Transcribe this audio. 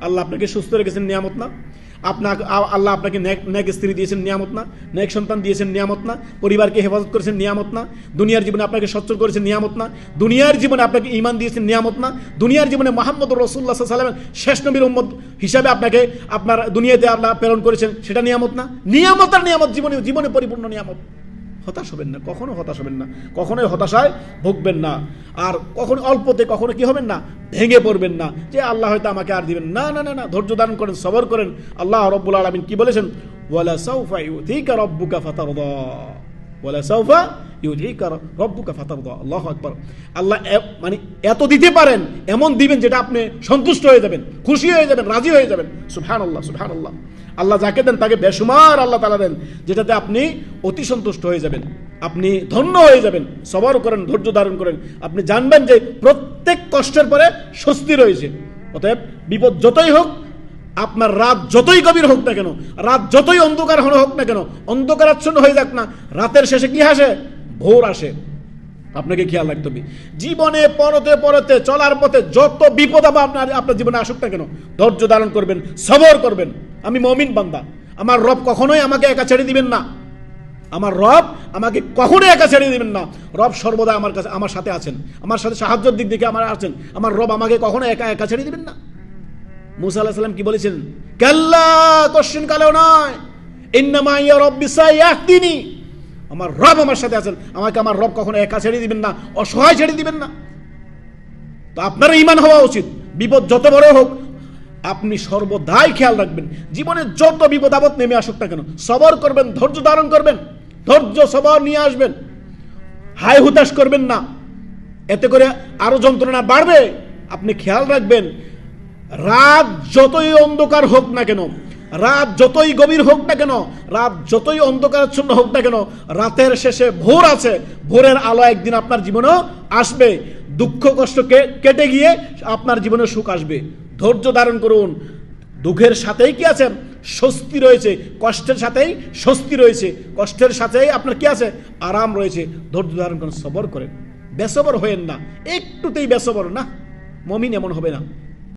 আল্লাহ আপনাকে সুস্থ রেখেছেন, নিয়ামত না? আল্লাহ আপনাকে নেক স্ত্রী দিয়েছেন, নিয়ামত না? নেক সন্তান দিয়েছেন, নিয়ামত না? পরিবারকে হেফাজত করেছেন, নিয়ামত না? দুনিয়ার জীবনে আপনাকে সচ্ছল করেছেন, নিয়ামত না? দুনিয়ার জীবনে আপনাকে ঈমান দিয়েছেন, নিয়ামত না? দুনিয়ার জীবনে মুহাম্মদ রাসূলুল্লাহ সাল্লাল্লাহু আলাইহি ওয়াসাল্লামের শেষ নবীর উম্মত হিসাবে আপনাকে আপনার দুনিয়াতে আল্লাহ প্রেরণ করেছেন, সেটা নিয়ামত না? নিয়ামত আর নিয়ামত, জীবনে পরিপূর্ণ নিয়ামত। হতাশ হবেন না, কখনো হতাশ হবেন না, কখনোই হতাশায় ভুগবেন না। আর কখনো অল্পতে কখনো কি হবেন না, ভেঙে পড়বেন না যে আল্লাহ হয়তো আমাকে আর দিবেন না। না না না, ধৈর্য ধারণ করেন, সবর করেন। আল্লাহ রাব্বুল আলামিন কি বলেছেন? ওয়ালা সাউফা ইউতিকা রাব্বুকা ফাতারদা, ওয়ালা সাউফা ইউতিকা রাব্বুকা ফাতারদা। আল্লাহু আকবার। আল্লাহ মানে এত দিতে পারেন, এমন দিবেন যেটা আপনি সন্তুষ্ট হয়ে যাবেন, খুশি হয়ে যাবেন, রাজি হয়ে যাবেন। সুবহানাল্লাহ, সুবহানাল্লাহ। আল্লাহ যাকে দেন তাকে বেশুমার আল্লাহ তাআলা দেন, যেটাতে আপনি অতি সন্তুষ্ট হয়ে যাবেন, আপনি ধন্য হয়ে যাবেন। সবর করেন, ধৈর্য ধারণ করেন, আপনি জানবেন যে প্রত্যেক কষ্টের পরে স্বস্তি রয়েছে। অতএব বিপদ যতই হোক, আপনার রাত যতই গভীর হোক না কেন, রাত যতই অন্ধকার হোক না কেন, অন্ধকারাচ্ছন্ন হয়ে যাক না, রাতের শেষে কি আসে? ভোর আসে। আপনাকে খেয়াল রাখতে হবে। জীবনে পরতে চলার পথে যত বিপদ আপনার জীবনে আসুক না কেন, ধৈর্য ধারণ করবেন, সবর করবেন। আমি মুমিন বান্দা, আমার রব কখনোই আমাকে একা ছেড়ে দিবেন না। আমার রব আমাকে কখনোই একা ছেড়ে দিবেন না। রব সর্বদা আমার সাথে আছেন, আমার সাথে সাহায্যের দিক থেকে আমার আছেন। আমার রব আমাকে কখনো একা ছেড়ে দিবেন না। মুসা আলাইহিস সালাম কি বলেছেন? কাল্লা, কোশ্চেন কালেও নয়, ইন্নামা ইয়া রাব্বি সায়াহদিনি। আমার রব আমার সাথে আছেন, আমাকে আমার রব কখনো একা ছেড়ে দিবেন না, অসহায় ছেড়ে দিবেন না। তো আপনার ঈমান হওয়া উচিত। বিপদ যত বড় হোক, আপনি সর্বদাই খেয়াল রাখবেন, জীবনে যত বিপদ আপদ নেমে আসুক না কেন, সবর করবেন, ধৈর্য ধারণ করবেন, ধৈর্য সবর নিয়ে আসবেন, হায় হুতাশ করবেন না। এতে করে আরো যন্ত্রণা বাড়বে। আপনি খেয়াল রাখবেন, রাত যতই অন্ধকার হোক না কেন, রাত যতই গভীর হোক না কেন, রাত যতই অন্ধকারাচ্ছন্ন হোক না কেন, রাতের শেষে ভোর আছে। ভোরের আলো একদিন আপনার জীবনেও আসবে। দুঃখ কষ্ট কেটে গিয়ে আপনার জীবনে সুখ আসবে। ধৈর্য ধারণ করুন। দুঃখের সাথেই কি আছে? স্বস্তি রয়েছে। কষ্টের সাথেই স্বস্তি রয়েছে। কষ্টের সাথেই আপনার কি আছে? আরাম রয়েছে। ধৈর্য ধারণ করুন, সবর করেন, বেসবর হয়েন না, একটুতেই বেসবর না। মুমিন এমন হবে না।